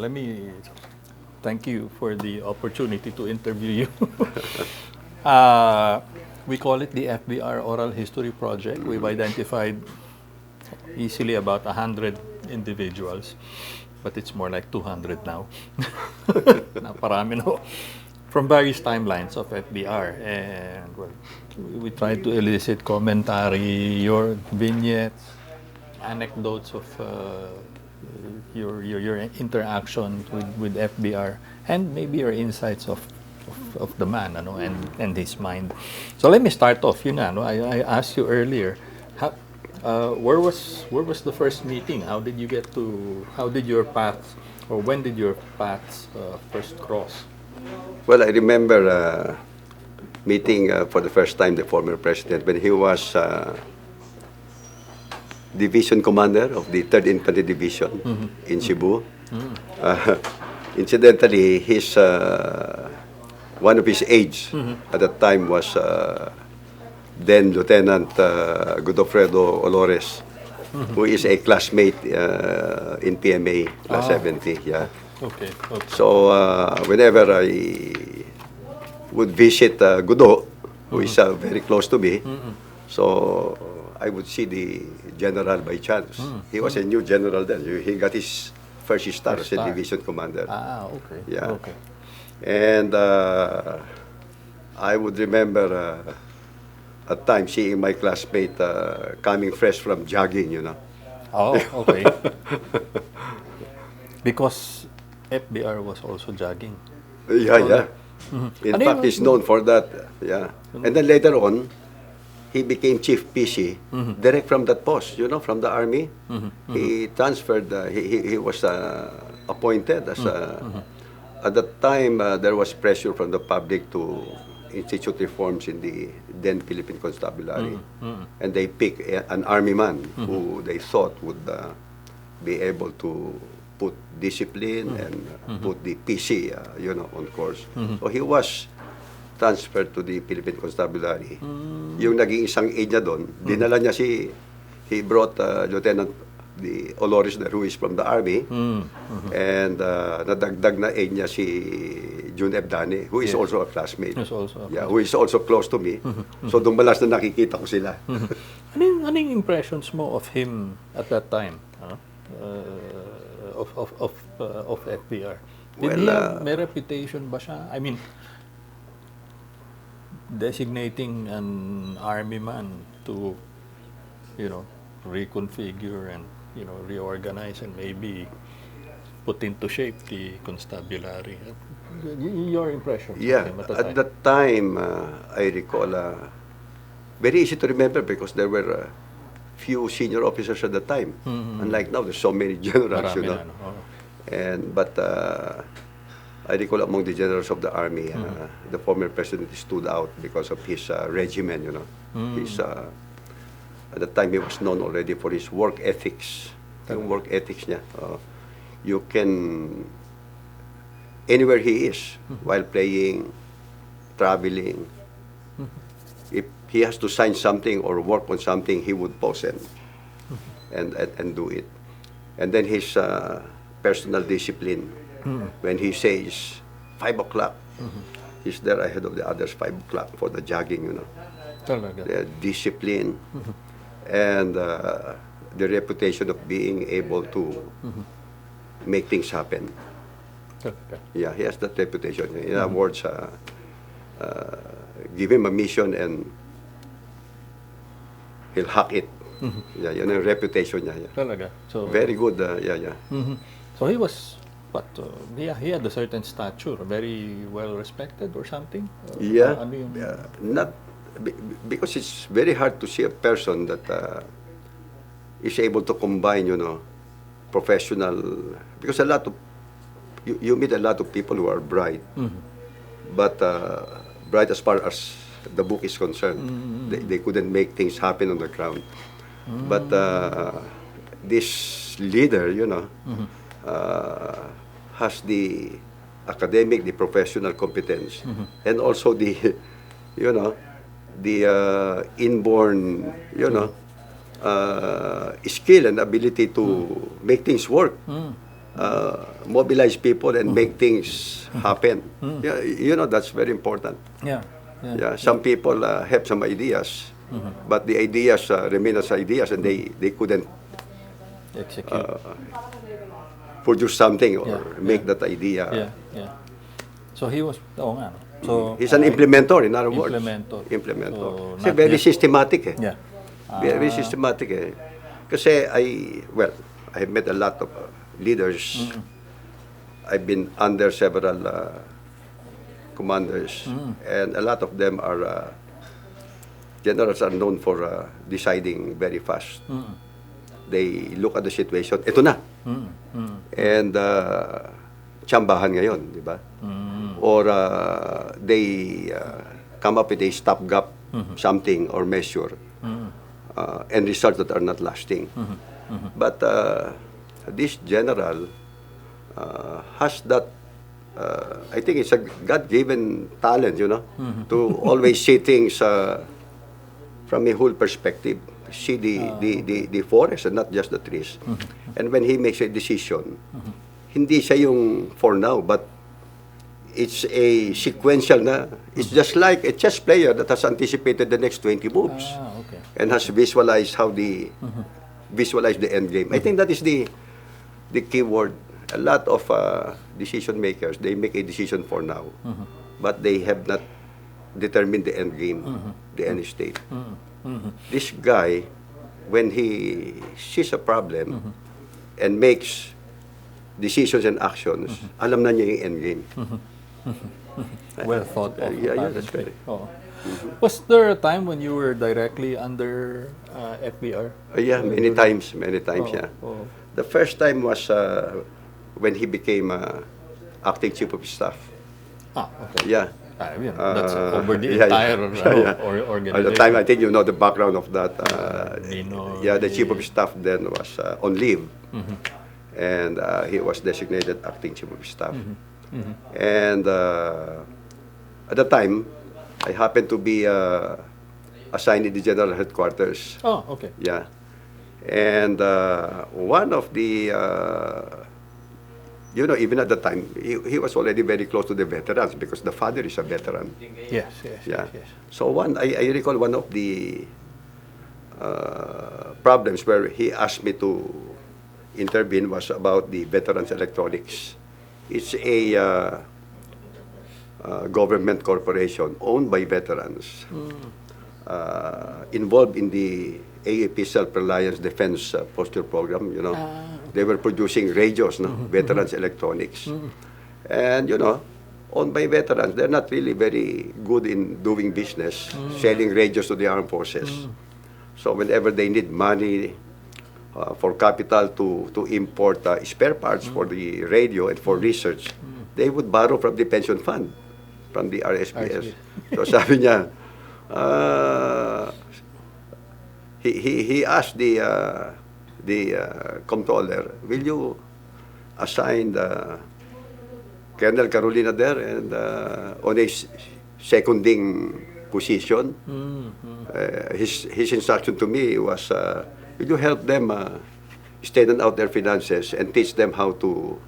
let me thank you for the opportunity to interview you. We call it the FVR Oral History Project. We've identified easily about 100 individuals, but it's more like 200 now. Naparami na ho. From various timelines of FBR, and well, we try to elicit commentary, your vignettes, anecdotes of your interaction with FBR, and maybe your insights of the man, ano, and his mind. So let me start off. Yun nga, no? I asked you earlier, where was the first meeting? How did your paths, or when did your paths first cross? Well, I remember meeting for the first time the former president when he was division commander of the 3rd Infantry Division in Cebu. Incidentally, one of his aides at that time was then Lieutenant Godofredo Olores, who is a classmate in PMA, class 70. Yeah. Okay. So whenever I would visit Gudo, who is very close to me, so I would see the general by chance. He was a new general then. He got his first star as a division commander. Okay. Yeah. Okay. And I would remember at times seeing my classmate coming fresh from jogging, you know. Oh, okay. Because FBR was also jogging. Yeah. In fact, he's known for that. Yeah. And then later on, he became chief PC direct from that post, you know, from the army. He transferred, he was appointed as at that time, there was pressure from the public to institute reforms in the then Philippine Constabulary. And they picked an army man who they thought would be able to put discipline and put the PC, you know, on course. So he was transferred to the Philippine Constabulary. Yung naging isang aide niya doon, dinala niya he brought Lieutenant Olores there, who is from the army, and nadagdag na aide niya si Jun Ebdane, who is also a classmate. Who is also close to me. So doon malas na nakikita ko sila. Anong impressions mo of him at that time? Of FBR? May reputation ba siya? I mean, designating an army man to, you know, reconfigure and, you know, reorganize and maybe put into shape the constabulary. Your impression? Yeah, at that time, I recall, very easy to remember because there were few senior officers at the time. Unlike now, there's so many generals, you know. But I recall among the generals of the army, the former president stood out because of his regimen, you know. At the time, he was known already for his work ethics. Yung work ethics niya. You can, anywhere he is, while playing, traveling, if he has to sign something or work on something, he would pause and do it. And then his personal discipline, when he says 5 o'clock, he's there ahead of the others 5 o'clock for the jogging, you know. The discipline and the reputation of being able to make things happen. Yeah, he has that reputation. In other words, give him a mission and he'll hack it. Yeah, yun ang reputation niya. Yeah. Talaga. So very good. So he was, but he had a certain stature, very well respected or something. Not because it's very hard to see a person that is able to combine, you know, professional. Because a lot of you meet a lot of people who are bright, but bright as far as the book is concerned. They couldn't make things happen on the ground. But this leader, you know, has the academic, the professional competence, and also the, you know, the inborn, you know, skill and ability to make things work. mobilize people and make things happen. Yeah, you know, that's very important. Yeah. Yeah, some people have some ideas, but the ideas remain as ideas, and they couldn't Execute. produce something or Yeah, make yeah. that idea. Yeah. So he was, oo nga, no? So, He's an implementer, in other words. Implementer. Implementer. So, Kasi not very just- systematic eh. Yeah. Very systematic eh. Kasi I have met a lot of leaders. I've been under several commanders, and a lot of them are generals are known for deciding very fast. They look at the situation, ito na. And tsambahan ngayon, di ba? Or they come up with a stopgap something or measure, and results that are not lasting. But this general has that, I think it's a God-given talent, you know, to always see things from a whole perspective. See the forest and not just the trees. And when he makes a decision, hindi siya yung for now, but it's a sequential na. It's just like a chess player that has anticipated the next 20 moves Okay. and has visualized how visualize the end game. I think that is the key word. A lot of decision makers, they make a decision for now, but they have not determined the end game, the end state. This guy, when he sees a problem and makes decisions and actions, alam na niya yung end game. Well thought of. Yeah, that's apparently. correct. Oo. Was there a time when you were directly under FVR? Yeah, many times, yeah. Oh. The first time was when he became acting chief of staff. Okay. Yeah. That's over the yeah, entire At organization. the time, I think you know the background of that. Nino, Yeah, the chief of staff then was on leave, and he was designated acting chief of staff. And at the time, I happened to be assigned in the general headquarters. Oh, okay. Yeah, and one of the you know, even at the time, he was already very close to the veterans because the father is a veteran. Yes. Yeah. So I recall one of the problems where he asked me to intervene was about the veterans electronics. It's a government corporation owned by veterans, involved in the AAP Self-Reliance Defense Posture Program. You know, they were producing radios, no, veterans electronics, and you know, owned by veterans. They're not really very good in doing business, selling radios to the armed forces. So whenever they need money for capital to import spare parts for the radio and for research, they would borrow from the pension fund, from the RSPS. So sabi niya, he asked the comptroller, will you assign Colonel Carolina there and on a seconding position? His instruction to me was, will you help them straighten out their finances and teach them how to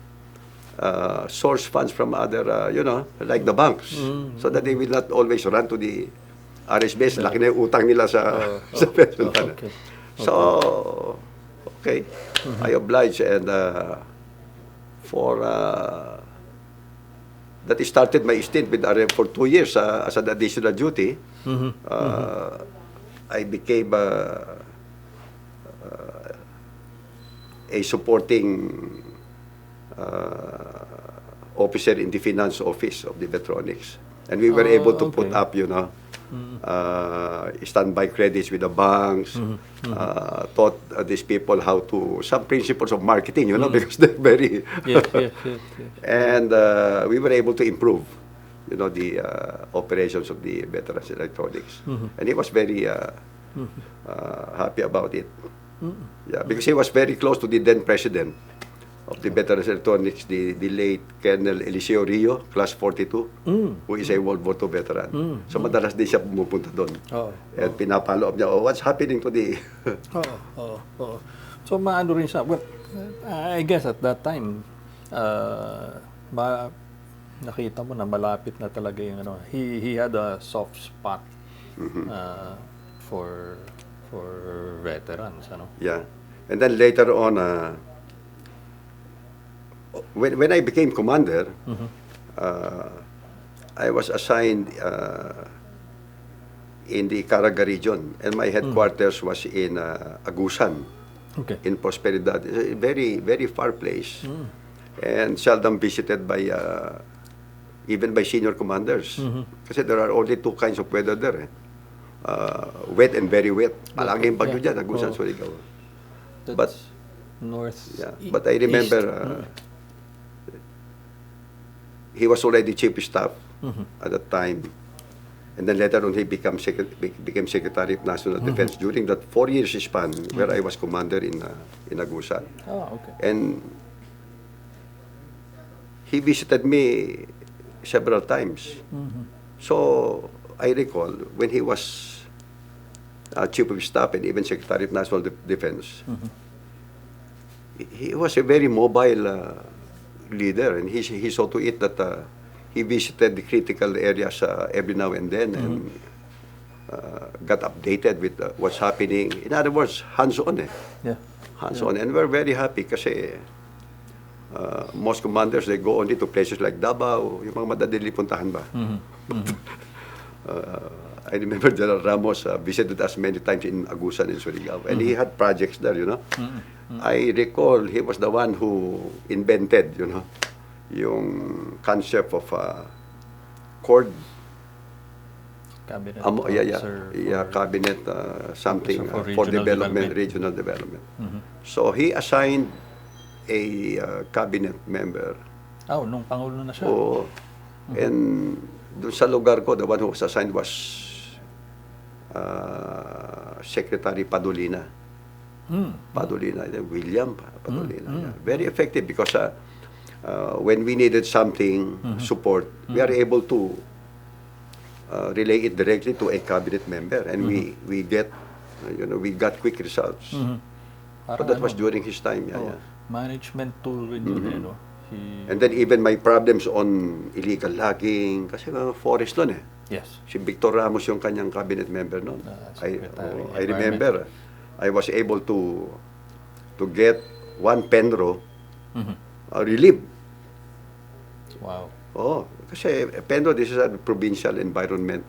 source funds from other, you know, like the banks, so that they will not always run to the RSBS. Laki na yung utang nila sa pension fund. Okay. So, okay, I obliged, and for that started my stint with RM for 2 years as an additional duty. I became a supporting officer in the finance office of the Vetronics, and we were able to put up, you know, standby credits with the banks, taught these people how to, some principles of marketing, you know, because they're very, Yes. and we were able to improve, you know, the operations of the Veterans Electronics. And he was very happy about it. Yeah, because he was very close to the then president of the Veterans Electronics, the late Colonel Eliseo Rio, class 42, who is a World War II veteran. So madalas din siya pumupunta doon. And pinapalo up niya, what's happening to the... So maano rin siya. Well, I guess at that time, nakita mo na malapit na talaga yung ano. He had a soft spot uh, for veterans, ano. Yeah. And then later on, when I became commander, I was assigned in the Caraga region, and my headquarters was in Agusan, Okay. in Prosperidad. It's a very, very far place, and seldom visited by even by senior commanders. Kasi there are only two kinds of weather there. Wet and very wet. Palaging bagyo dyan, Agusan, Surigao. That's But north. yeah, but I remember he was already chief of staff at that time. And then later on, he became Secretary of National Defense during that 4 years span where I was commander in Agusan. Oh, okay. And he visited me several times. So I recall when he was chief of staff and even Secretary of National Defense, he was a very mobile leader, and he saw to it that he visited the critical areas every now and then and got updated with what's happening. In other words, hands-on Yeah. Hands-on. And we're very happy kasi most commanders, they go only to places like Davao, yung mga madadali puntahan ba. I remember General Ramos visited us many times in Agusan and Surigao, and he had projects there, you know. I recall he was the one who invented, you know, yung concept of cord. Cabinet Cabinet something for for development, regional development. So he assigned a cabinet member. Oh, nung Pangulo na siya. Oo. And doon sa lugar ko, the one who was assigned was Secretary Padolina. Padolina, William Padolina. Yeah. Very effective because when we needed something, support, we are able to relay it directly to a cabinet member, and we get, we got quick results. But that was during his time. Yeah. Management tool rin yun, no? And then even my problems on illegal logging, kasi forest nun Yes. Si Victor Ramos yung kanyang cabinet member noon. Secretary I remember, I was able to get one Penro relieved. Wow. Oh, kasi Penro, this is a provincial environment.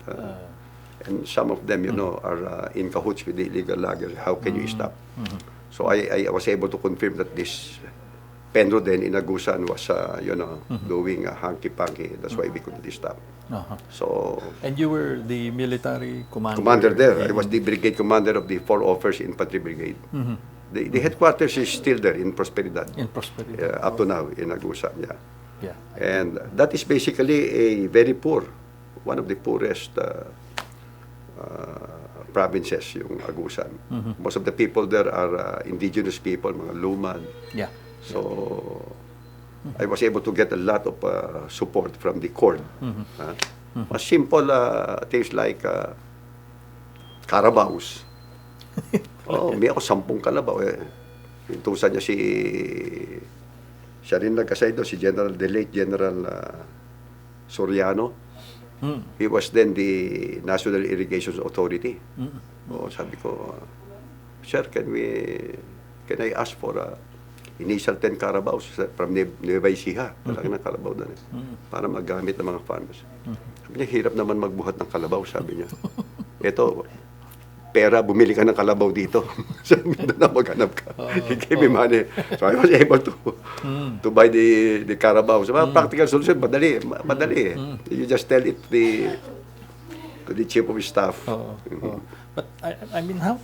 And some of them, are in cahoots with the illegal loggers. How can you stop? So I was able to confirm that this Penro then in Agusan was, doing hanky-panky. That's why we couldn't stop. So, and you were the military commander there. I was the brigade commander of the 4 Offers Infantry Brigade. The headquarters is still there in Prosperidad. In Prosperidad. Up to now in Agusan, Yeah. And that is basically a very poor, one of the poorest provinces, yung Agusan. Most of the people there are indigenous people, mga lumad. Yeah. So, I was able to get a lot of support from the court. Mas simple things like carabaos. May ako 10 kalabaw. Pintusan niya siya rin nagkasay doon, si the late General Soriano. He was then the National Irrigation Authority. Sabi ko, sir, can I ask for initial 10 carabaos from Nueva Ecija, malaki ng kalabaw doon para magamit ng mga farmers. Sabi niya, hirap naman magbuhat ng kalabaw, sabi niya. Ito, pera, bumili ka ng kalabaw dito. Sabi niya, na maghanap ka. He gave me money. So I was able to buy the carabaos. So, practical solution, madali. You just tell it to the chief of staff. But I mean, how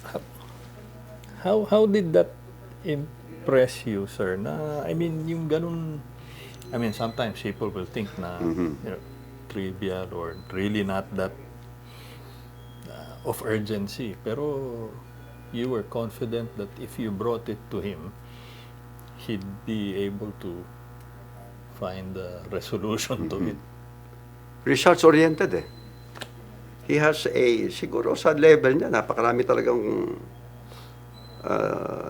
did that impress you, sir? Na I mean, yung ganun, I mean, sometimes people will think na trivial or really not that of urgency. Pero you were confident that if you brought it to him, he'd be able to find a resolution to it. Results-oriented He has siguro sa level niya, napakarami talagang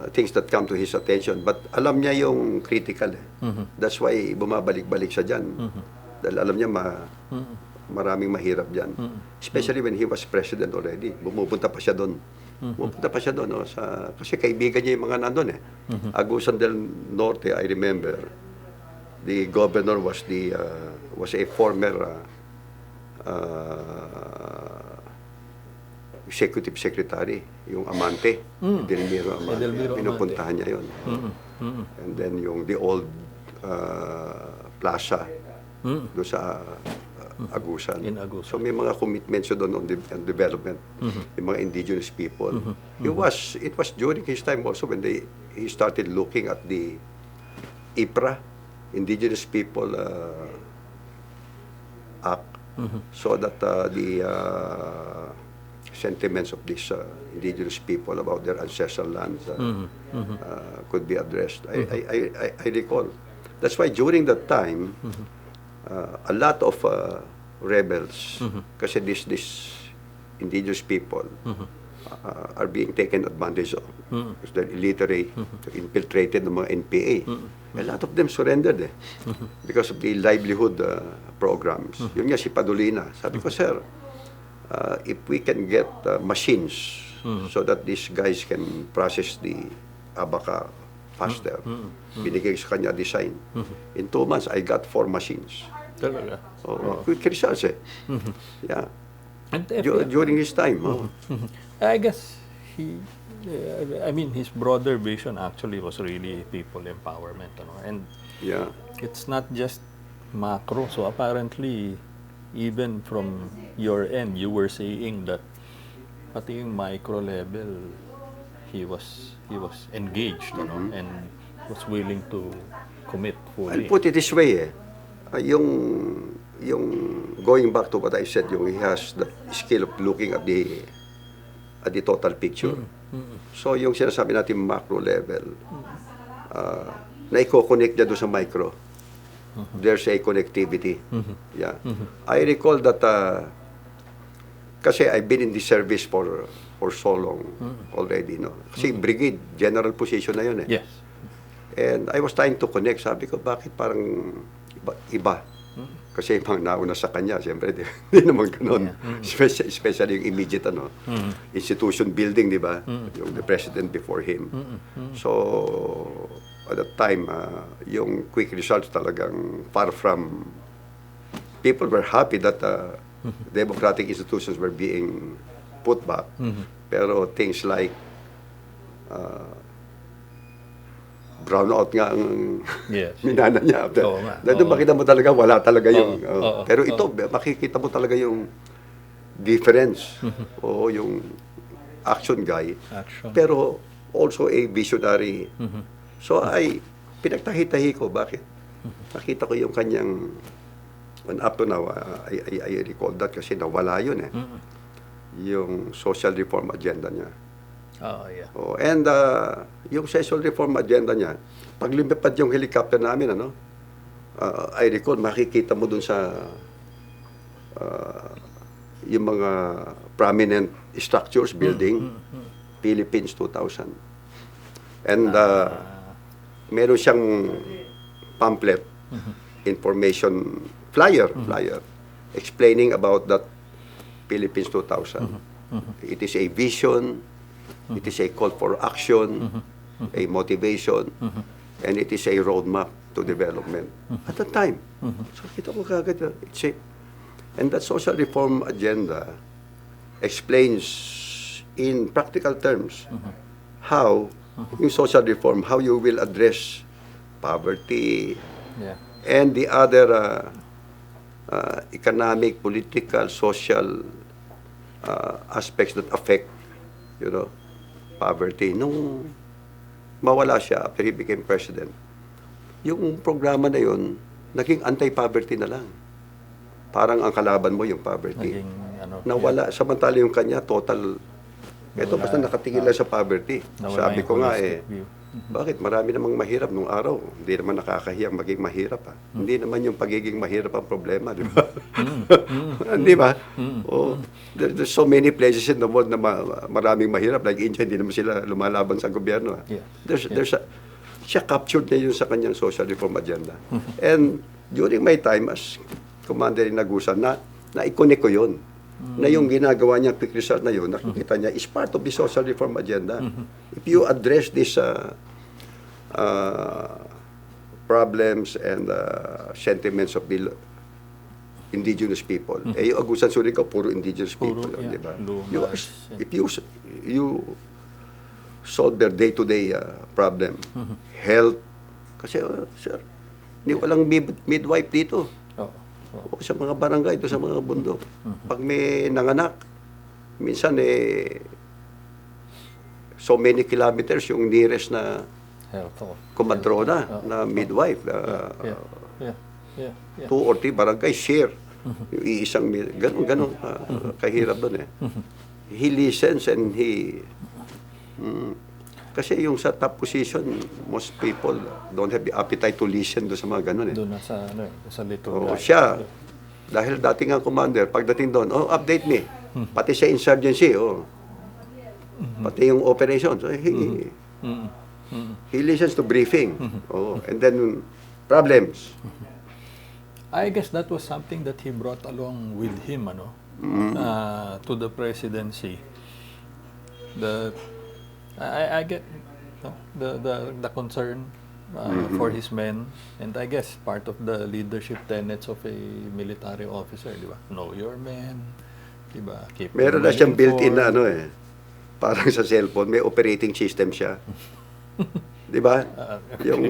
things that come to his attention. But alam niya yung critical. That's why bumabalik-balik siya dyan. Dahil alam niya maraming mahirap dyan. Especially when he was president already. Bumupunta pa siya doon. No, kasi kaibigan niya yung mga nandun Agusan del Norte, I remember, the governor was a former executive secretary, yung Amante, Edelmiro Amante. Pinupuntahan niya yun. And then the old plaza doon sa Agusan. In Agusan. So may mga commitments doon on development, yung mga indigenous people. It was during his time also when he started looking at the IPRA, Indigenous People Act, so that the sentiments of these indigenous people about their ancestral lands could be addressed. I recall. That's why during that time, a lot of rebels, kasi this indigenous people are being taken advantage of because they're illiterate, infiltrated ng mga NPA. A lot of them surrendered because of the livelihood programs. Yun nga si Padolina. Sabi ko, sir, if we can get machines so that these guys can process the abaca faster, binigay sa kanya design. In 2 months, I got 4 machines. Talaga? Quick results Yeah. And During his time. I guess his broader vision actually was really people empowerment. And Yeah. it's not just macro. So apparently, even from your end, you were saying that pati yung micro level, he was engaged, and was willing to commit fully. I'll put it this way, yung going back to what I said, he has the skill of looking at the total picture. So yung sinasabi natin macro level, na i-connect niya doon sa micro. There's a connectivity. Yeah. I recall that kasi I've been in the service for so long already, Kasi brigade, general position na yun Yes. And I was trying to connect. Sabi ko, bakit parang iba? Kasi yung mga nauna sa kanya, siyempre, hindi naman ganun. Especially yung immediate institution building, di ba? Yung the president before him. So, at that time, yung quick results talagang far from... People were happy that democratic institutions were being put back. Pero things like brownout nga ang minana niya. Doon makita mo talaga, wala talaga yung... Pero ito, makikita mo talaga yung difference. O yung action guy. Pero also a visionary. So pinagtahi-tahi ko, bakit? Nakita ko yung kanyang... And up to now, I recall that kasi nawala yun yung social reform agenda niya. And yung social reform agenda niya, pag lumipad yung helicopter namin, I recall, makikita mo dun sa yung mga prominent structures building, Philippines 2000. And meron siyang pamphlet, information flyer, explaining about that Philippines 2000. It is a vision, it is a call for action, a motivation, and it is a roadmap to development. At that time. So kita ko kagad, and that social reform agenda explains in practical terms how yung social reform, how you will address poverty and the other economic, political, social aspects that affect, poverty. Nung mawala siya after he became president, yung programa na yun, naging anti-poverty na lang. Parang ang kalaban mo yung poverty. Nawala. Samantala yung kanya, total. Ito, basta nakatingin lang sa poverty. Sabi ko nga Bakit? Marami namang mahirap nung araw. Hindi naman nakakahiyang maging mahirap. Hindi naman yung pagiging mahirap ang problema, di ba? Di ba? Oh, there's so many places in the world na maraming mahirap. Like India, hindi naman sila lumalaban sa gobyerno. Yeah. Siya captured niya yun sa kanyang social reform agenda. And during my time as Commander in Agusan, na-connect ko yun. Na yung ginagawa niya, quick result na yun, nakikita niya, is part of the social reform agenda. If you address these problems and sentiments of the indigenous people, yung Agusan Surigao, puro indigenous people, di ba? If you solve their day-to-day problem, health, kasi, sir, hindi walang midwife dito. O sa mga barangay, ito sa mga bundok. Pag may nanganak, minsan so many kilometers yung nearest na kumadrona na midwife. 2 or 3 barangay share. Yung iisang, ganun kahirap doon He listens and he kasi yung sa top position, most people don't have the appetite to listen do sa mga ganun Doon na sa Oo, little siya, dahil dating ang commander, pagdating doon, update me. Pati sa insurgency, pati yung operation. So, he listens to briefing. And then, problems. I guess that was something that he brought along with him, to the presidency. I get the concern for his men, and I guess part of the leadership tenets of a military officer, di ba? Know your men, di ba? Keep Meron na siyang built-in na parang sa cellphone, may operating system siya. Di ba? Yung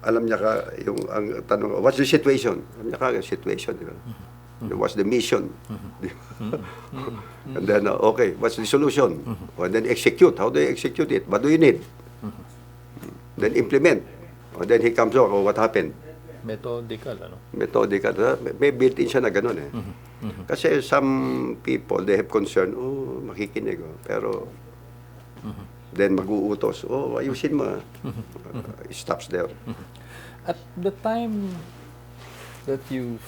alam niya yung ang tanong, what's the situation? Alam niya ka, situation, di ba? What's the mission? And then, okay, what's the solution? And then execute. How do you execute it? What do you need? Then implement. And then he comes up, what happened? Methodical, Methodical. May built-in siya na ganun Kasi some people, they have concern, makikinig. Pero, then mag-uutos, ayusin mo. It stops there. At the time that your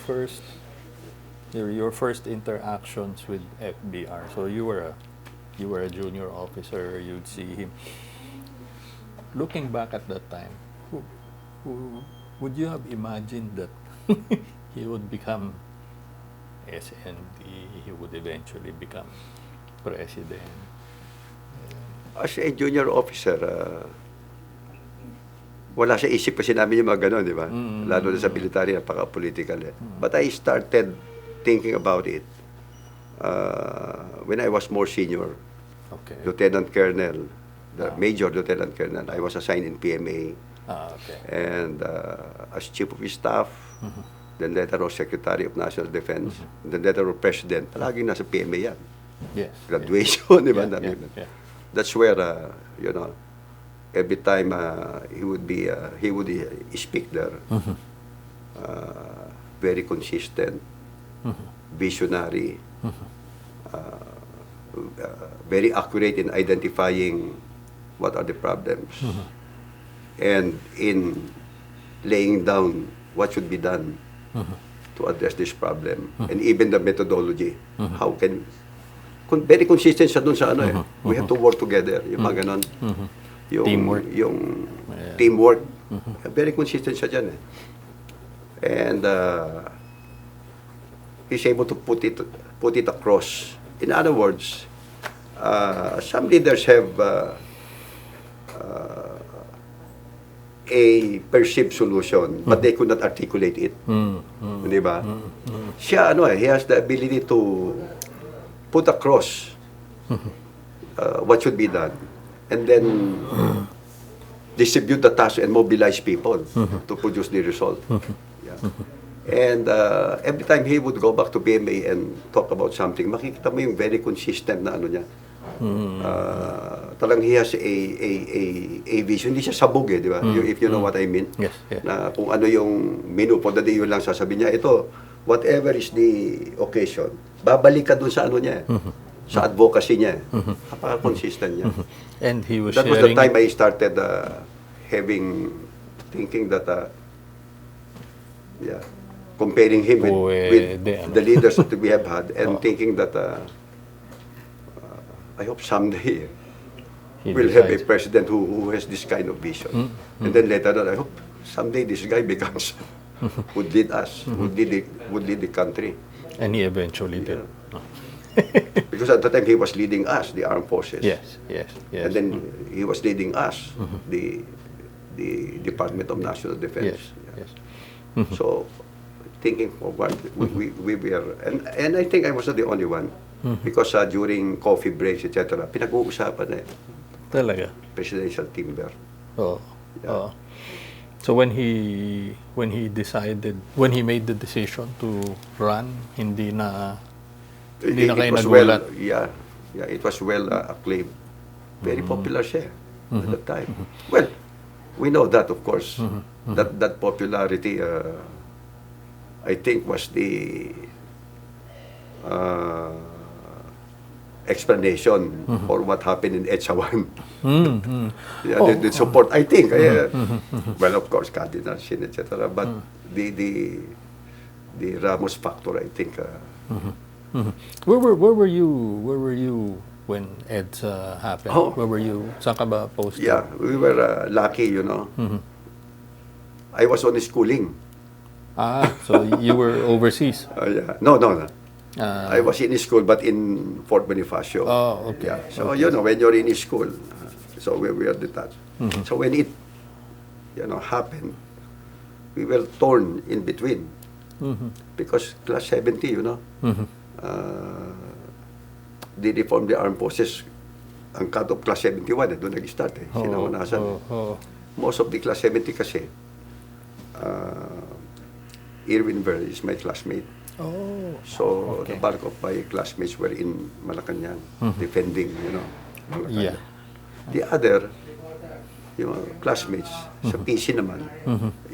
first interactions with FVR, so you were a junior officer, you'd see him. Looking back at that time, would you have imagined that he would become SND, he would eventually become president? As a junior officer, wala sa isip kasi namin yung mga gano'n, di ba? Lalo na sa military, napaka-political But I started thinking about it when I was more senior. Okay. Lieutenant Colonel, Major Lieutenant Colonel. I was assigned in PMA. Okay. And as Chief of Staff, then later on Secretary of National Defense, then later on President. Palaging nasa PMA yan. Yes. Graduation, di ba? Yeah. That's where, every time he would speak there. Very consistent, visionary, very accurate in identifying what are the problems, and in laying down what should be done to address this problem, and even the methodology. How can very consistent siya dun sa we have to work together, yung mga ganon. Yung Teamwork. Yung teamwork. Very consistent siya dyan And he's able to put it across. In other words, some leaders have a perceived solution, but they could not articulate it. Di ba? Siya, he has the ability to put across what should be done, and then distribute the task and mobilize people to produce the result. Yeah. And every time he would go back to BMA and talk about something, makikita mo yung very consistent na niya. Talang he has a vision. Hindi siya sabog di ba? If you know what I mean. Yes, yeah. Na kung ano yung menu for the day, yun lang sasabihin niya, ito, whatever is the occasion, babalik ka dun sa niya sa advocacy niya. Napaka-consistent niya. And he was That was the sharing... time I started thinking that, comparing him with the leaders that we have had, and thinking that I hope someday we'll have a president who has this kind of vision. And then later on, I hope someday this guy becomes, would lead us, would lead the country. And he eventually did. Because at the time he was leading us, the armed forces. Yes. And then he was leading us, the Department of National Defense. Yes. So, thinking forward, we were, and I think I was not the only one, because during coffee breaks, etc., pinag-uusapan na Talaga? presidential timber. Oh. So when he made the decision to run, hindi na kayo nagulat? It was well acclaimed. Very popular siya at that time. Well, we know that, of course, that popularity, I think, was the explanation for what happened in Etsawan. The support, I think. Well, of course, Cardinal Sin, etc. But the Ramos factor, I think. Where were you when EDSA happened? Where were you? Saan ka ba posted? Yeah, we were lucky, I was on schooling. So you were overseas? No. I was in school, but in Fort Bonifacio. Oh, okay. Yeah. So, when you're in school, so we were detached. So when it, happened, we were torn in between. Because class 70, they reformed the armed forces. Ang cut of class 71, doon nag-start sinawanasan. Most of the class 70 kasi, Irwin Ver is my classmate. So the bulk of my classmates were in Malacanang, defending, Malacanang. Yeah. The other, classmates, sa PC naman,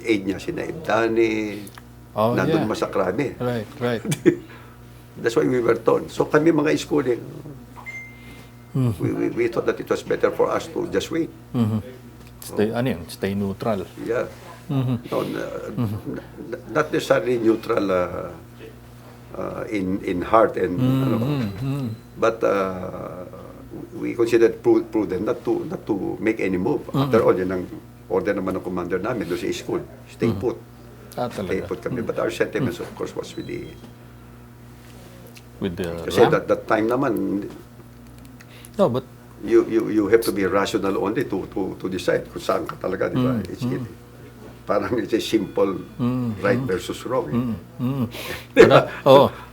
aid niya, sina Ibdani, nandun pa sa Krami. Right. That's why we were torn. So kami mga schooling, we thought that it was better for us to just wait. Stay neutral. Yeah. No, not necessarily neutral in heart and but we considered prudent not to make any move. After all, yun ang order naman ng commander namin doon sa school. Stay put. Stay put kami. But our sentiments, of course, was with the kasi that time naman, no, but you have to be rational only to decide kung saan ka talaga, di ba? Parang it's a simple right versus wrong.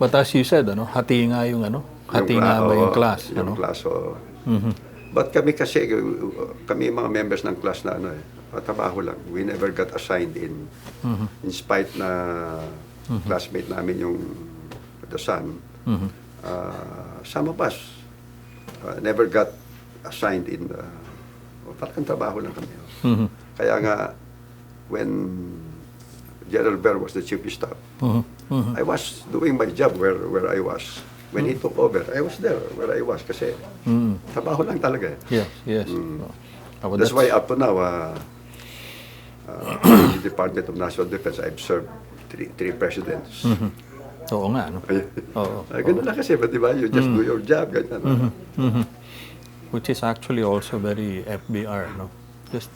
But as you said, hati nga yung yung class. Yung class, But kami kasi, kami mga members ng class na trabaho lang. We never got assigned in spite na classmate namin yung the son. Some of us never got assigned in parang trabaho lang kami. Kaya nga, when General Ver was the chief of staff, I was doing my job where I was. When he took over, I was there where I was kasi trabaho lang talaga. Yes. That's why up to now, in the Department of National Defense, I've served three presidents. Oo nga, no? Ganun lang kasi, di ba? You just do your job, ganyan. Which is actually also very FVR, no? Just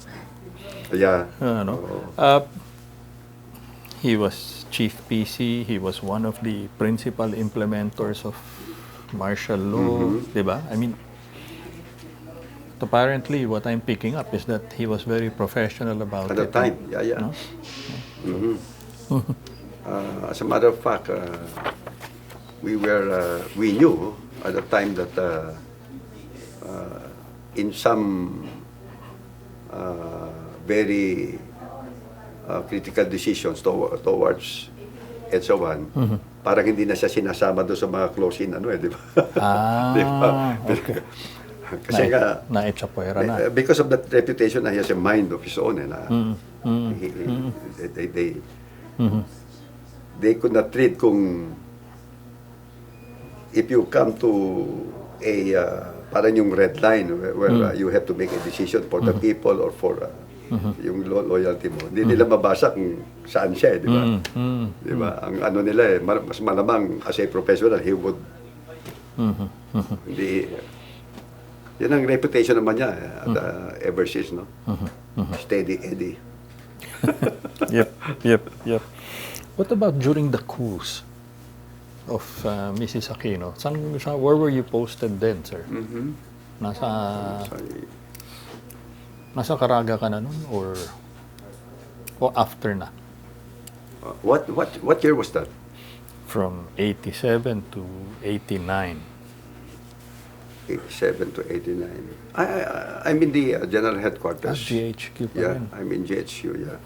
he was chief PC. He was one of the principal implementors of martial law, diba? I mean, apparently, what I'm picking up is that he was very professional about it. At the time, No? As a matter of fact, we knew at the time that in some very critical decisions towards EDSA 1, parang hindi na siya sinasama doon sa mga close-in, di ba? Okay. Kasi nga, because of that reputation, he has a mind of his own, they could not treat kung if you come to a parang yung red line where you have to make a decision for the people or for yung loyalty mo. Hindi nila mabasa kung saan siya, di ba? Di ba? Ang ano nila mas malamang as a professional, he would hindi, yan ang reputation naman niya ever since, no? Steady Eddie. Yep. What about during the coups of Mrs. Aquino? Where were you posted then, sir? Nasa Caraga ka na nun or after na? What year was that? From 87 to 89. 87 to 89. I'm in the general headquarters. GHQ pa Yeah, rin. I'm in GHQ, yeah.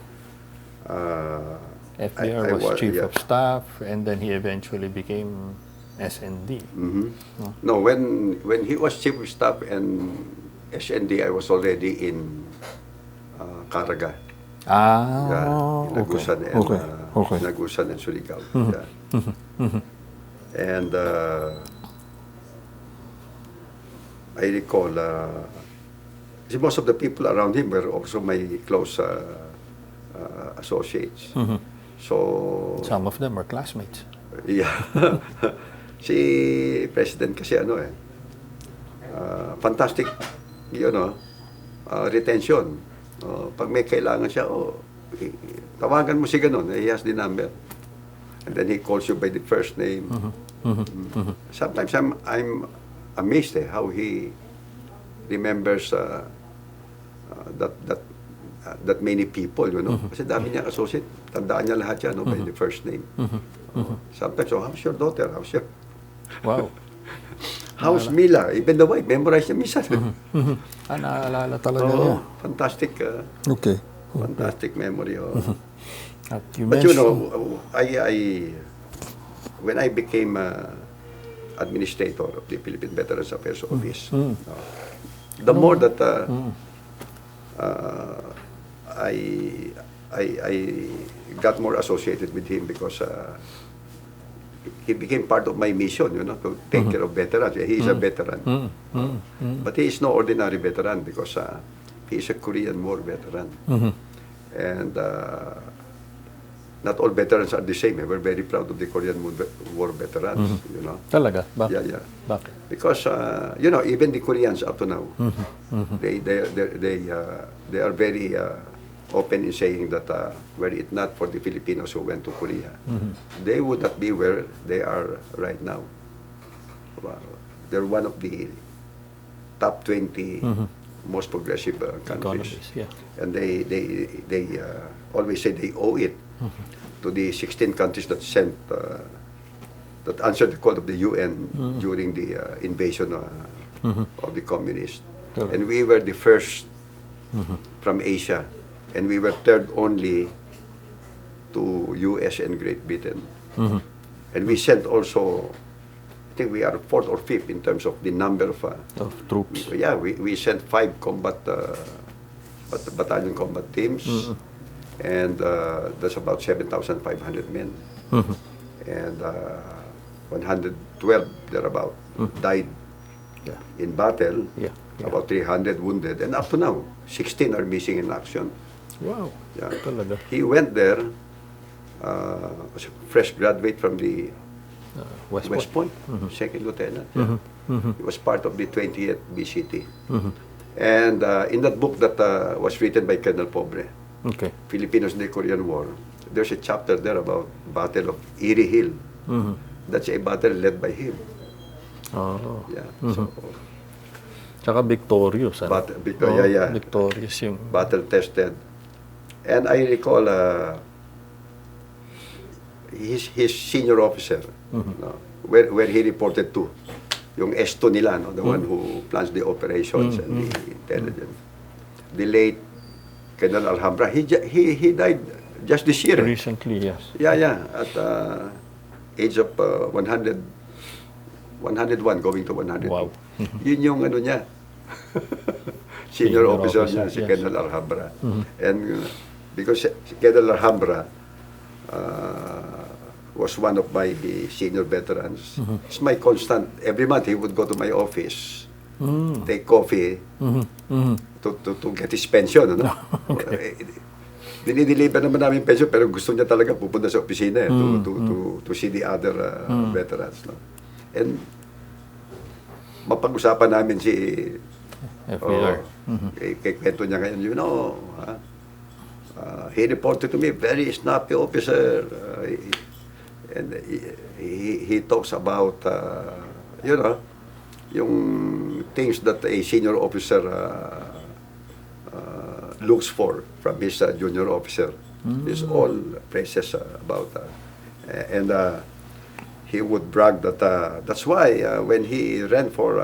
FVR was chief of staff and then he eventually became SND. No, when he was chief of staff and SND, I was already in Caraga. Yeah, Inagusan and Inagusan and Surigao. Yeah. And I recall, see, most of the people around him were also my close associates. So Some of them were classmates. yeah. Si President kasi fantastic, retention. Pag may kailangan siya, tawagan mo si ganun, he has the number. And then he calls you by the first name. Sometimes I'm amazed how he remembers that many people, Kasi dami niya associate, tandaan niya lahat yan, by the first name. Sometimes, how's your daughter? How's your... Wow. How's Mila? Even the wife, memorize niya minsan. Naalala talaga niya. Fantastic. Okay. Fantastic memory. At you But mentioned, when I became administrator of the Philippine Veterans Affairs Office, the more that I got more associated with him because he became part of my mission, to take care of veterans. He is a veteran. But he is no ordinary veteran because he is a Korean War veteran. And not all veterans are the same. We're very proud of the Korean War veterans, talaga? Yeah. Bakit? Because, even the Koreans up to now, they are very open in saying that were it not for the Filipinos who went to Korea, they would not be where they are right now. They're one of the top 20 most progressive countries. Yeah. And they always say they owe it to the 16 countries that sent that answered the call of the UN during the invasion of the communists. Correct. And we were the first from Asia, and we were third only to US and Great Britain. And we sent also, I think we are fourth or fifth in terms of the number of troops. we sent 5 combat battalion combat teams, and that's about 7,500 men, and 112 thereabout died in battle. About 300 wounded, and up to now 16 are missing in action. Wow. Yeah. Talaga. He went there as a fresh graduate from the West Point, second lieutenant. He was part of the 20th BCT. And in that book that was written by Colonel Pobre, Filipinos in the Korean War, there's a chapter there about Battle of Erie Hill. That's a battle led by him. Oh. Yeah. So, tsaka victorious. Victorious yung... Battle tested. And I recall his senior officer, where he reported to, yung S2 nila, the one who plans the operations and the intelligence. The late Colonel Alhambra, he died just this year. Recently, yes. Yeah, at age of 101 going to 102. Wow. Yun yung ano niya. Senior officer niya, si Colonel Alhambra. And because si Colonel Alhambra was one of my senior veterans. It's my constant. Every month he would go to my office, take coffee to get his pension. Ano? Dinideliver naman namin yung pension, pero gusto niya talaga pupunta sa opisina to see the other veterans. No? And mapag-usapan namin si FVR. kay kwento niya ngayon, he reported to me, very snappy officer. And he talks about, yung things that a senior officer looks for from his junior officer. It's all praises about and he would brag that that's why when he ran for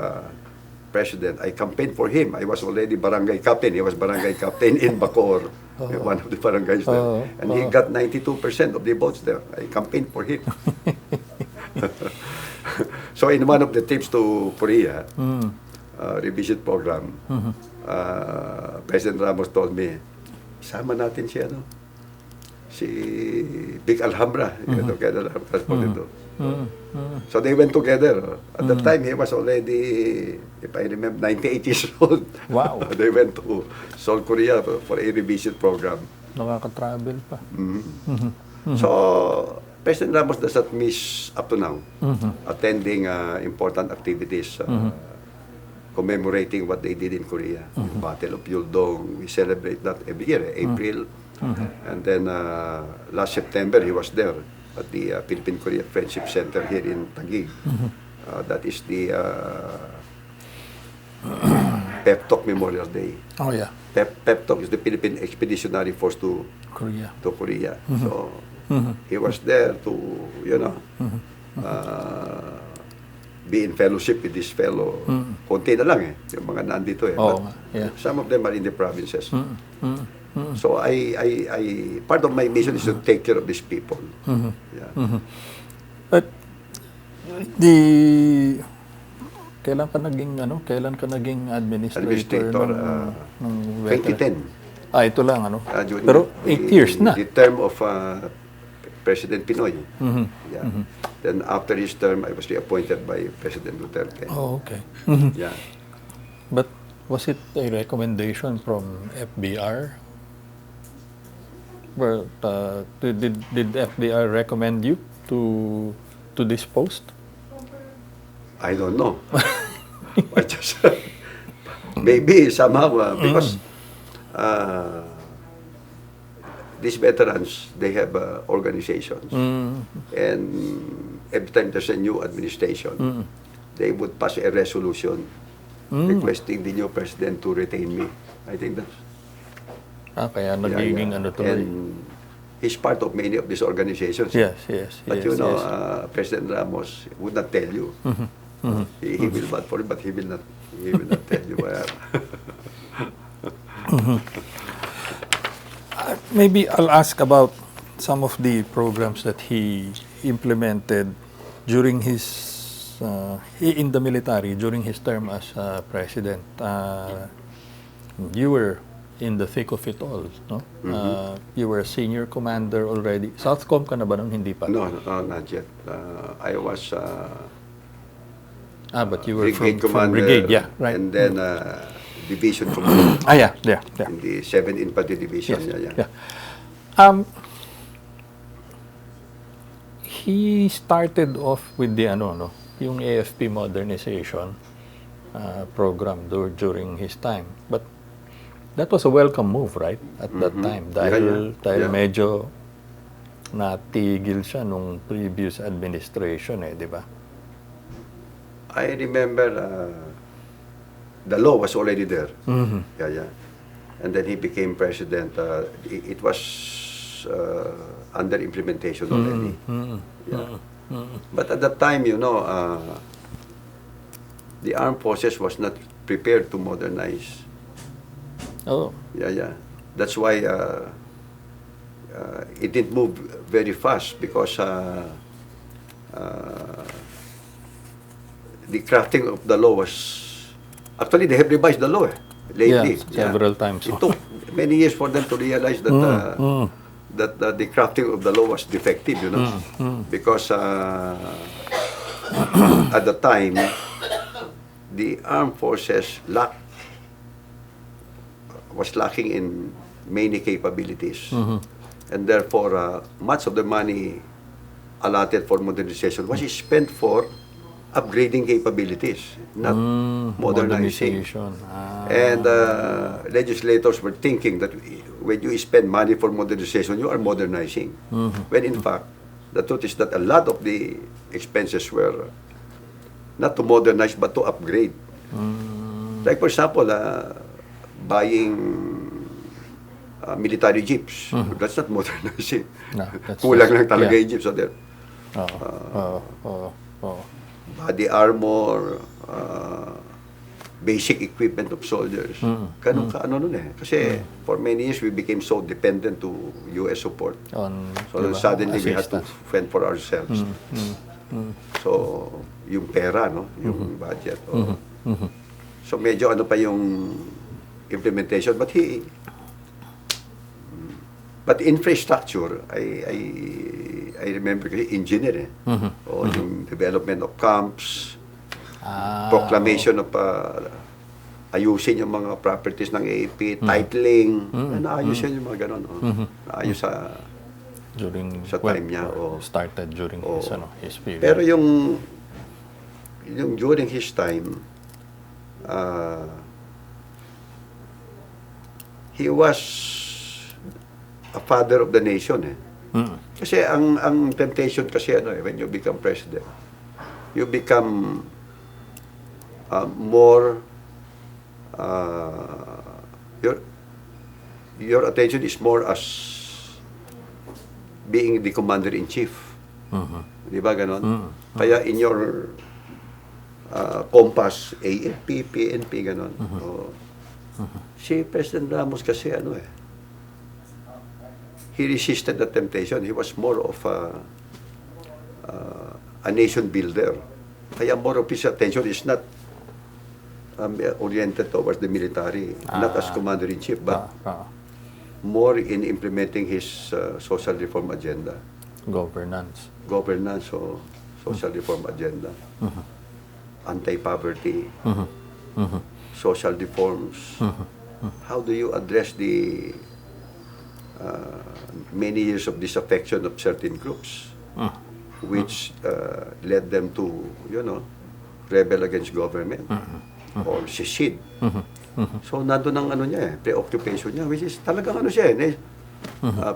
president, I campaigned for him. I was already barangay captain. He was barangay captain in Bacoor, one of the barangays there. And he got 92% of the votes there. I campaigned for him. So in one of the trips to Korea, revision program, President Ramos told me, sama natin si Big Alhambra, So they went together. At that time, he was already, if I remember, 98 years old. Wow. They went to Seoul, Korea for a revision program. Nakaka-travel pa. So, President Ramos does not miss, up to now, attending important activities commemorating what they did in Korea. The Battle of Yuldong, we celebrate that every year, April. And then last September, he was there at the Philippine-Korea Friendship Center here in Taguig. That is the Pep Talk Memorial Day. Oh, yeah. Pep Talk is the Philippine Expeditionary Force to Korea. So he was there to, be in fellowship with this fellow. Konti na lang yung mga nandito Oh, But yeah. some of them are in the provinces. So I part of my mission is to take care of these people. Yeah. But kailan ka naging administrator ng veteran? 2010. Ito lang During Pero 8 years na. The term of President Pinoy. Yeah. Then after his term, I was reappointed by President Duterte. Oh, okay. Yeah. But was it a recommendation from FVR? Well, did FVR recommend you to this post? I don't know. I just maybe somehow because these veterans, they have organizations, and every time there's a new administration, they would pass a resolution requesting the new president to retain me. I think that's Kaya nagiging tuloy. And he's part of many of these organizations. Yes. But President Ramos would not tell you. He will vote for it, but he will not tell you. Maybe I'll ask about some of the programs that he implemented during his in the military during his term as president. You were in the thick of it all, no? You were a senior commander already. Southcom ka na ba nun? Hindi pa? No, not yet. I was but you were brigade from commander, brigade, yeah, right. and then division commander Yeah. in the 7th Infantry Division. Yes. He started off with the yung AFP modernization program during his time. But that was a welcome move, right? At that time. Dahil medyo natigil siya nung previous administration, di ba? I remember the law was already there. Yeah. And then he became president. It was under implementation already. Yeah. But at that time, the armed forces was not prepared to modernize. Oh. Yeah. That's why it didn't move very fast because the crafting of the law was actually they have revised the law lately. Several times. It took many years for them to realize that the crafting of the law was defective, because at the time, the armed forces was lacking in many capabilities. And therefore, much of the money allotted for modernization was spent for upgrading capabilities, not modernizing. And legislators were thinking that when you spend money for modernization, you are modernizing. When in fact, the truth is that a lot of the expenses were not to modernize but to upgrade. Like for example, buying military jeeps. That's not modernizing. No, Kulang lang talaga yung jeeps. So there. Body armor, basic equipment of soldiers. Ganun ka ano nun eh. Kasi for many years we became so dependent to US support. So suddenly we had to fend for ourselves. So yung pera, no? Yung budget. So medyo ano pa yung implementation, but infrastructure, I remember kasi engineer o yung development of camps, proclamation of ayusin yung mga properties ng AAP, titling, naayos yan yung mga ganon. Naayos sa time niya. Started during his period. Pero yung during his time, he was a father of the nation eh. Kasi ang temptation kasi when you become president, you become more your attention is more as being the commander-in-chief. Di ba ganon? Kaya in your compass, AFP, PNP, ganon. Si President Ramos kasi he resisted the temptation. He was more of a nation builder. Kaya more of his attention is not oriented towards the military, not as commander-in-chief, but more in implementing his social reform agenda. Governance or social reform agenda. Anti-poverty, social reforms. How do you address the many years of disaffection of certain groups, which led them to, rebel against government or secede? So, nandun ang niya preoccupation niya, which is talagang siya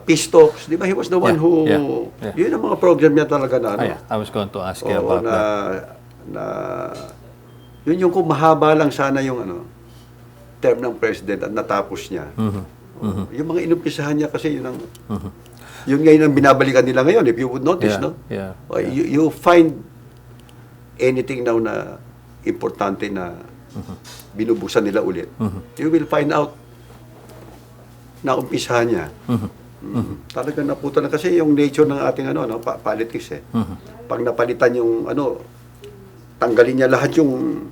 peace talks, di ba? He was the one who, yun ang mga program niya talaga I was going to ask you about that. Yun yung kung mahaba lang sana yung term ng president at natapos niya. Yung mga inumpisahan niya kasi yun ngayon ang binabalikan nila ngayon, if you would notice, you find anything now na importante na binubuksan nila ulit, you will find out na umpisahan niya. Talagang naputo na kasi yung nature ng ating politics eh. Pag napalitan yung tanggalin niya lahat yung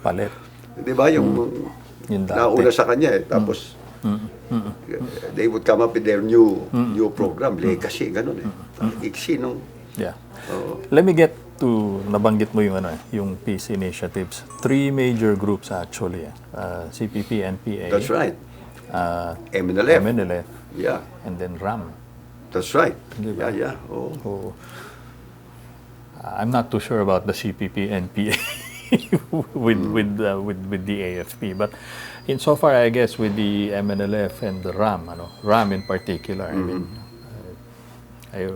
palit. Di ba? Yung nauna sa kanya eh. Tapos they would come up with their new program, legacy, ganun eh. Iksi nung... Let me get to, nabanggit mo yung peace initiatives. 3 major groups actually. CPP, NPA. That's right. MNLF. Yeah. And then RAM. That's right. Diba? Yeah. I'm not too sure about the CPP, NPA with the AFP, but insofar, I guess, with the MNLF and the RAM, RAM in particular, I mean,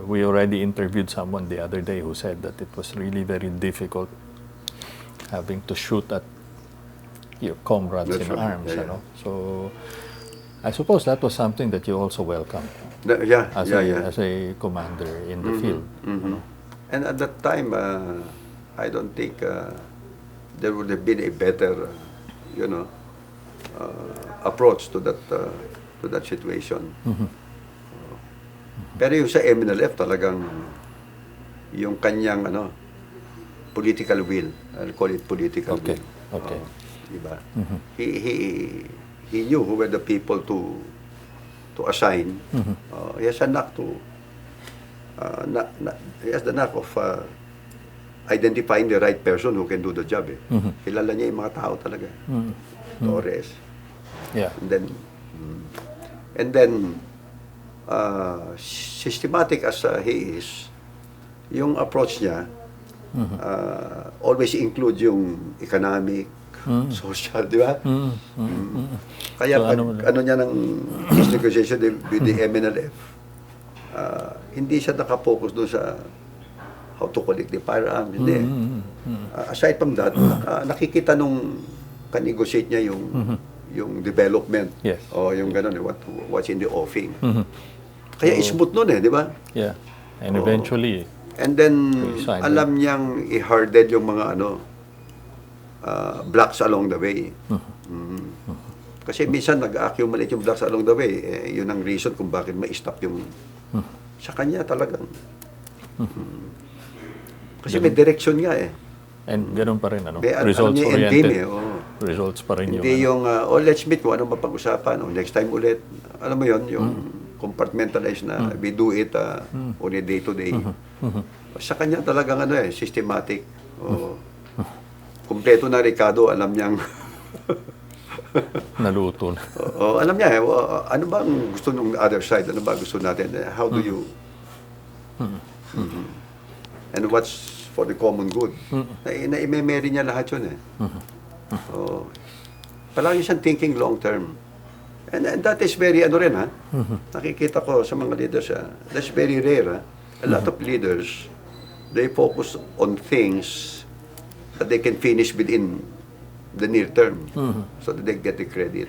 we already interviewed someone the other day who said that it was really very difficult having to shoot at your comrades in arms, So, I suppose that was something that you also welcomed. As a commander in the field. And at that time, I don't think there would have been a better, approach to that situation. Pero yung sa MNLF talagang yung kanyang political will, I'll call it political will. Okay. Diba? He knew who were the people to to assign, he has a knack to, he has the knack of identifying the right person who can do the job. Kilala niya yung mga tao talaga. Torres. Yeah. And then, systematic as he is, yung approach niya, always include yung economic, social, di ba? Kaya So, pag ano niya ng peace negotiation with the MNLF, hindi siya nakapokus doon sa how to collect the firearms. Hindi. Aside from that, nakikita nung ka-negotiate niya yung development. Yes. O yung gano'n, what's in the offing. Kaya smooth nun di ba? Yeah. And eventually, And then, we signed alam niyang i-harden yung mga blocks along the way. Kasi minsan nag-accumulate yung blocks along the way. Yun ang reason kung bakit ma-stop yung sa kanya talagang. Kasi may direction nga and ganun pa rin, ano? May, Results-oriented. Results pa rin hindi yung, let's meet kung anong mapag-usapan. Next time ulit. Alam mo yun, yung compartmentalized na we do it on a day-to-day. Sa kanya talagang systematic. Kumpleto na Ricardo, alam niyang naluto na. Alam niya ano ba ang gusto ng other side? Ano ba gusto natin? How do you and what's for the common good? Na-i-memory niya lahat yun palagi siyang thinking long term. And that is very nakikita ko sa mga leaders that's very rare. A lot of leaders, they focus on things that they can finish within the near term so that they get the credit.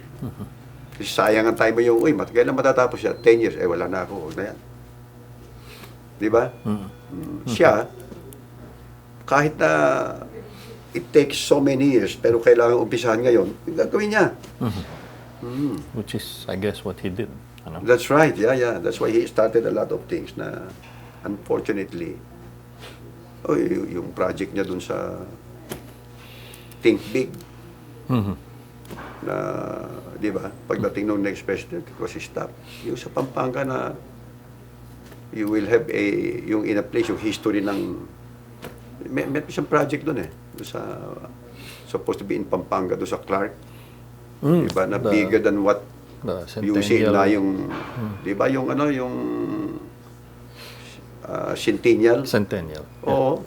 Kasi sayang ang time mo yung, kailan matatapos siya? 10 years, wala na ako, huwag na yan. Di ba? Siya, kahit na it takes so many years, pero kailangan umpisahan ngayon, gagawin niya. Which is, I guess, what he did. Ano? That's right, yeah. That's why he started a lot of things na, unfortunately, yung project niya dun sa Think Big, na, di ba, pagdating ng next president, it was stopped. Yung sa Pampanga na, you will have yung in a place, yung history ng, may isang project dun doon sa, supposed to be in Pampanga, doon sa Clark, di ba, na bigger than what you see na yung, di ba, yung yung Centennial. Centennial. Oo.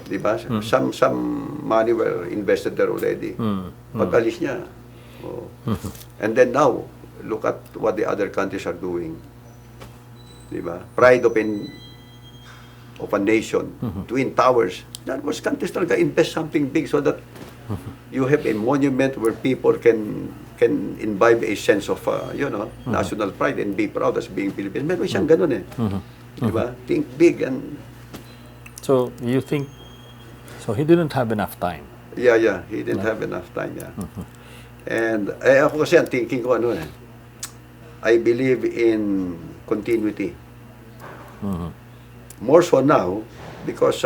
Di ba? Some money were invested there already. Pag-alis niya. And then now, look at what the other countries are doing. Di ba? Pride of a nation. Twin Towers. That was countries talaga invest something big so that you have a monument where people can imbibe a sense of national pride and be proud as being Philippines. Meron siyang ganun Diba? Think big and... So, you think... So, he didn't have enough time? Yeah. He didn't have enough time, And ako kasi ang thinking ko I believe in continuity. More so now because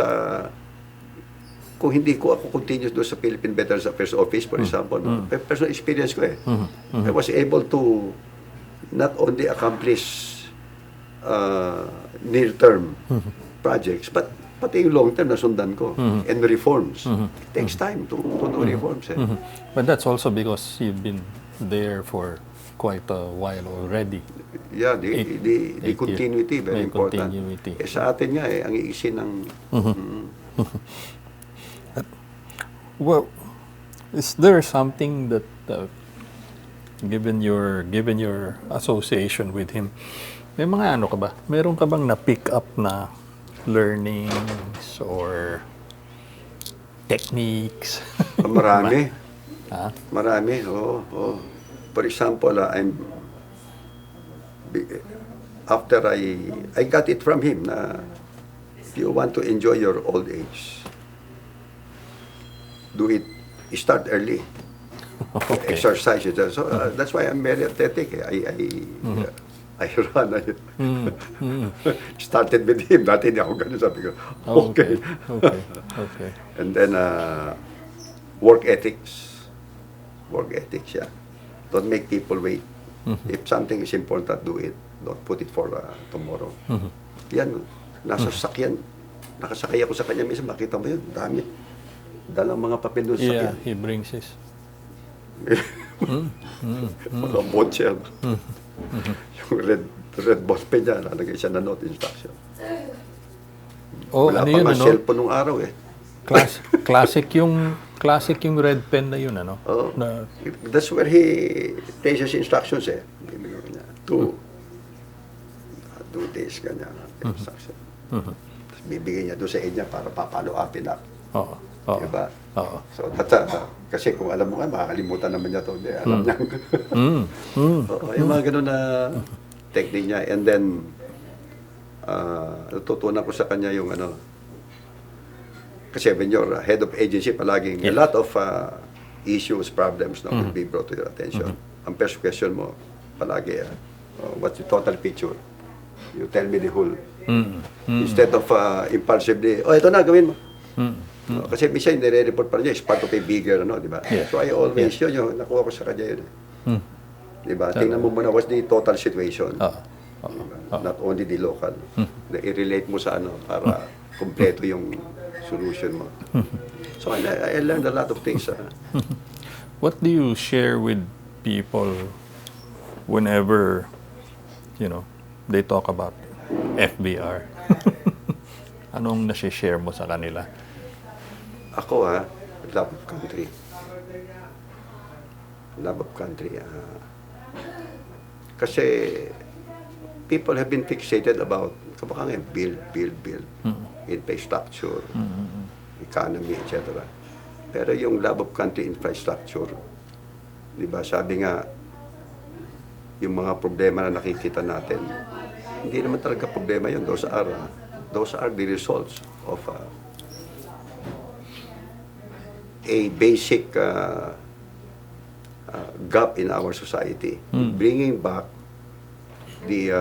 kung hindi ko ako continuous doon sa Philippine Veterans Affairs Office, for example, personal experience ko I was able to not only accomplish near-term projects, but pati yung long-term na sundan ko, and reforms. It takes time to do reforms. But that's also because you've been there for quite a while already. Yeah, the continuity, very important. Continuity. Sa atin nga ang iisin ng... Well, is there something that, given your association with him, may mga ano ka ba? Meron ka bang na-pick up na learnings or techniques? Marami. Ha? Marami, oo. For example, after I got it from him na if you want to enjoy your old age, do it, start early. Okay. Exercise it. So that's why I'm very athletic. I run. Started with him. Dati hindi ako ganun. Sabi ko, okay. And then, work ethics. Work ethics, yeah. Don't make people wait. If something is important, do it. Don't put it for tomorrow. Yan, nasa sasakyan. Nakasakay ako sa kanya minsan, makita mo yun, dami. Dalang mga papel doon sa Yeah, sakyan. he brings his. Mga botse. Yung red boss pen niya, nalagay siya na note instruction. Oh, Wala ano pa yun, nga ano? cellphone nung araw eh. Classic yung red pen na yun, ano? Oh, Na, that's where he takes his instructions eh. Bibigyan niya, do this, ganyan, instruction. Tapos bibigyan niya doon sa inyo para papalo upin up. oo. Oo. Diba? Oo. So, kasi kung alam mo nga, makakalimutan naman niya to. Alam niya. Oo, yung mga ganun na technique niya. And then, natutunan ko sa kanya yung ano, kasi when you're head of agency, palaging a lot of issues, problems will be brought to your attention. Ang first question mo, palagi, what's the total picture? You tell me the whole. Instead of impulsively, ito na, gawin mo. Kasi minsan nire-report pa rin niya, it's part of a bigger, di ba? Yeah. So I always, yun yung nakuha ko sa kanya yun. Di ba? Tingnan mo muna, what's the total situation? Not only the local. I-relate mo sa ano, para kumpleto yung solution mo. So I learned a lot of things. What do you share with people whenever, they talk about FVR? Anong nasi-share mo sa kanila? Ako love of country. Love of country. Kasi people have been fixated about build. Infrastructure, economy, etc. Pero yung love of country infrastructure, di ba, sabi nga, yung mga problema na nakikita natin, hindi naman talaga problema yun. Those are the results of a basic gap in our society. Bringing back the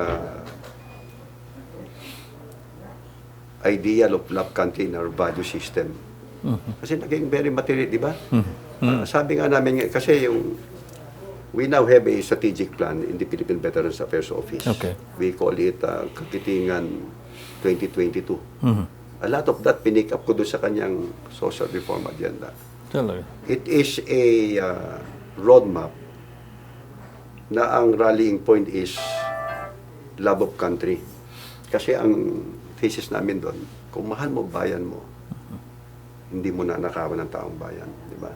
ideal of love country in our value system. Kasi naging very material, di ba? Sabi nga namin, kasi we now have a strategic plan in the Philippine Veterans Affairs Office. Okay. We call it Kakitingan 2022. A lot of that pinick up ko doon sa kanyang social reform agenda. Talaga. It is a roadmap na ang rallying point is love of country. Kasi ang thesis namin doon, kung mahal mo bayan mo, hindi mo nanakawan ng taong bayan, di ba?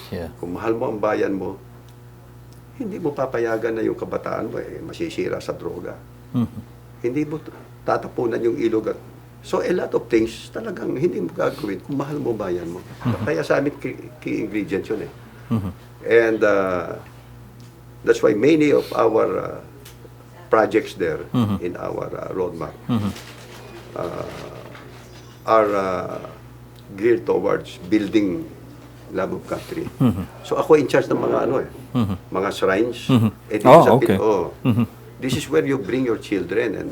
Yeah. Kung mahal mo ang bayan mo, hindi mo papayagan na yung kabataan mo masisira sa droga. Hindi mo tatapunan yung ilog. So a lot of things talagang hindi mo gagawin kung mahal mo bayan mo. Kaya sa amin key ingredients yun eh. And that's why many of our projects there in our roadmap are geared towards building love of country. So ako in charge ng mga mga shrines. Okay. This is where you bring your children and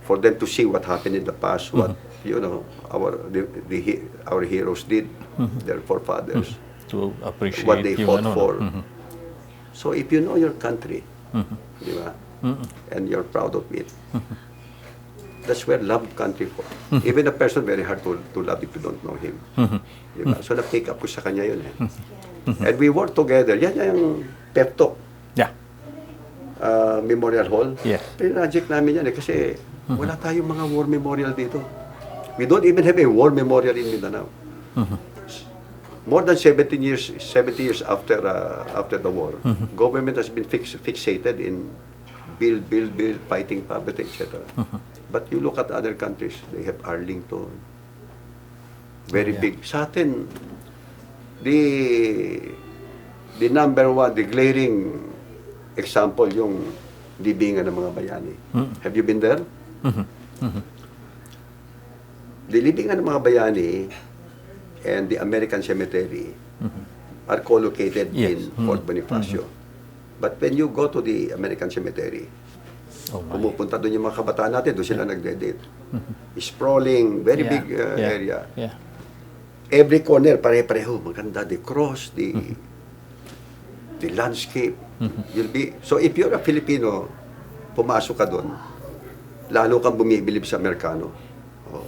for them to see what happened in the past, what our heroes did, their forefathers, To appreciate what they yung fought for. So if you know your country, di ba? And you're proud of it, that's where love country for. Even a person very hard to love if you don't know him. Di ba? So na-pick up ko sa kanya yun eh. And we work together. Yan yung pep talk. Yeah. Memorial Hall. Yes. Project namin yan eh kasi wala tayong mga war memorial dito. We don't even have a war memorial in Mindanao. More than 70 years after the war, government has been fixated in build, fighting poverty, etc. But you look at other countries, they have Arlington, very big. Sa atin, the number one, the glaring example, yung libingan ng mga bayani. Have you been there? The libingan ng mga bayani and the American Cemetery are co-located in Fort Bonifacio. But when you go to the American Cemetery, pumupunta doon yung mga kabataan natin, doon sila nagde-date. Sprawling, very big area. Yeah. Every corner, pare-pareho, maganda. The cross, the landscape. You'll be, so if you're a Filipino, pumasok ka doon, lalo kang bumibilib sa Amerikano. Oh.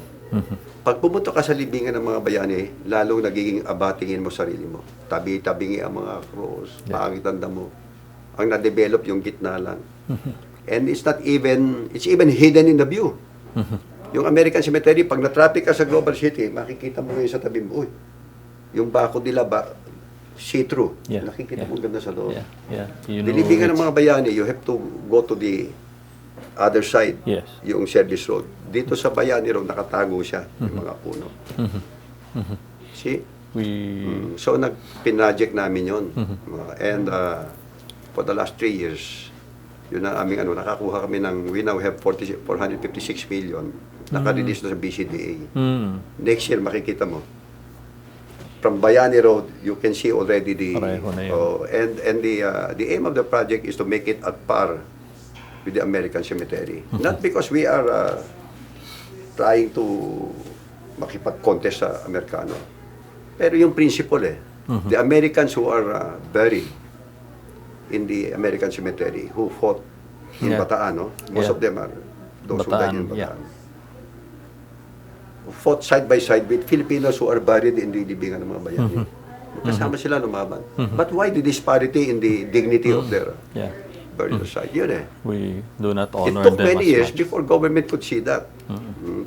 Pag pumunta ka sa libingan ng mga bayani, lalo nagiging abatingin mo sarili mo. Tabi-tabingi ang mga cross, pangit ang damo. Ang na-develop yung gitna lang. And it's even hidden in the view. Yung American Cemetery, pag na-traffic ka sa Global City, makikita mo ngayon sa tabi mo, uy, yung bako nila see-through. Nakikita mo ganda sa loob. Dilibingan ng mga bayani, you have to go to the other side, yung service road. Dito sa bayani road, nakatago siya, yung mga puno. See? So, pinroject namin yun. And for the last 3 years, yun ang aming nakakuha kami ng, we now have 456 million, naka-release na sa BCDA. Next year, makikita mo, from Bayani Road, you can see already the, and the aim of the project is to make it at par with the American Cemetery. Not because we are trying to makipag-contest sa Amerikano. Pero yung principle the Americans who are buried in the American Cemetery, who fought in Bataan, most of them are those who died in Bataan. Fought side by side with Filipinos who are buried in the libingan ng mga bayani. Kasama sila lumaban. But why the disparity in the dignity of their burial site? Yun We do not honor them. It took many years before government could see that.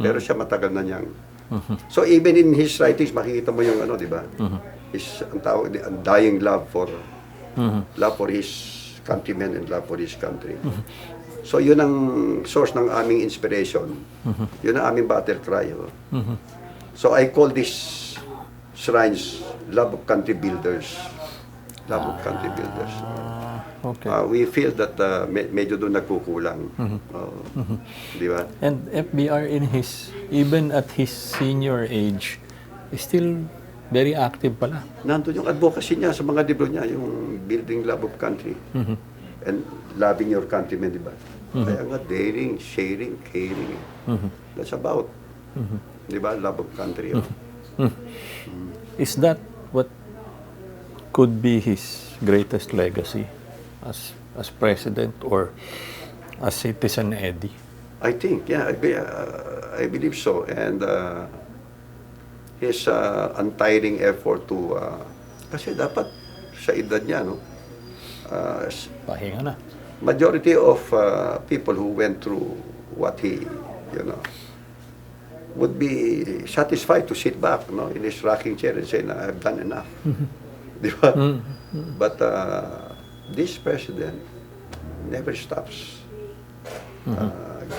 Pero siya matagal na niyang. So even in his writings, makikita mo yung di ba? Ang tawag, ang dying love for his countrymen and love for his country. So yun ang source ng aming inspiration. Yun ang aming battle cry. So I call these shrines love of country builders. Love of country builders. We feel that medyo doon nagkukulang. Di ba? And FVR even at his senior age, is still very active pala. Nandun yung advocacy niya sa mga libro niya, yung building love of country. And loving your countrymen, di ba? Kaya nga, daring, sharing, caring. That's about, di ba, love of country. Is that what could be his greatest legacy as president or as citizen Eddie? I think, I believe so. And his untiring effort to, kasi dapat sa edad niya, Pahinga na. Majority of people who went through what he, would be satisfied to sit back, in his rocking chair and say, I've done enough. Di ba? But this president never stops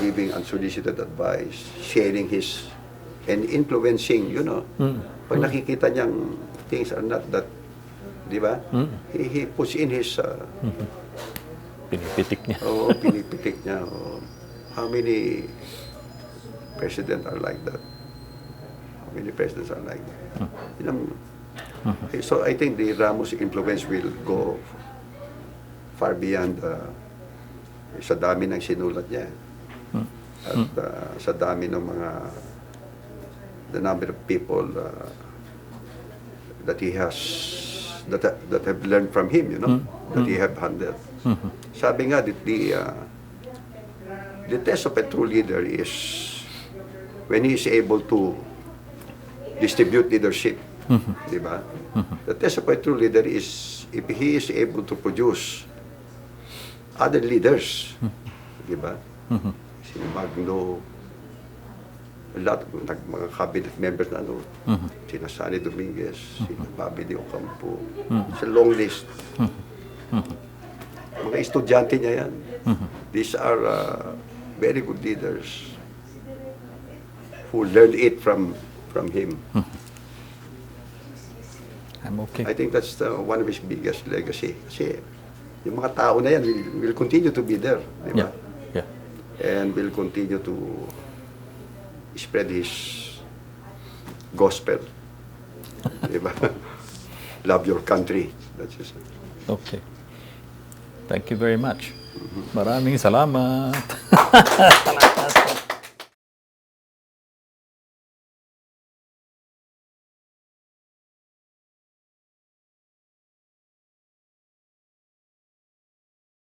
giving unsolicited advice, sharing his, and influencing, Pag nakikita niyang things are not that, di ba? He puts in his... Pinipitik niya. Pinipitik niya. How many presidents are like that? How many presidents are like that? So I think the Ramos influence will go far beyond sa dami ng sinulat niya. At sa dami ng the number of people that he has, that have learned from him, that he have handled. Sabi nga, the test of a true leader is when he is able to distribute leadership. Diba? The test of a true leader is if he is able to produce other leaders. Diba? Si Magno, a lot of mga cabinet members na sina Sani Dominguez, sina Bobby de Ocampo, it's a long list. Mga estudyante niya yan. These are very good leaders who learned it from him. I'm okay. I think that's one of his biggest legacy. Kasi yung mga tao na yan will continue to be there. Diba? Yeah. And will continue to spread his gospel. Diba? Love your country. That's just it. Okay. Thank you very much. Maraming salamat.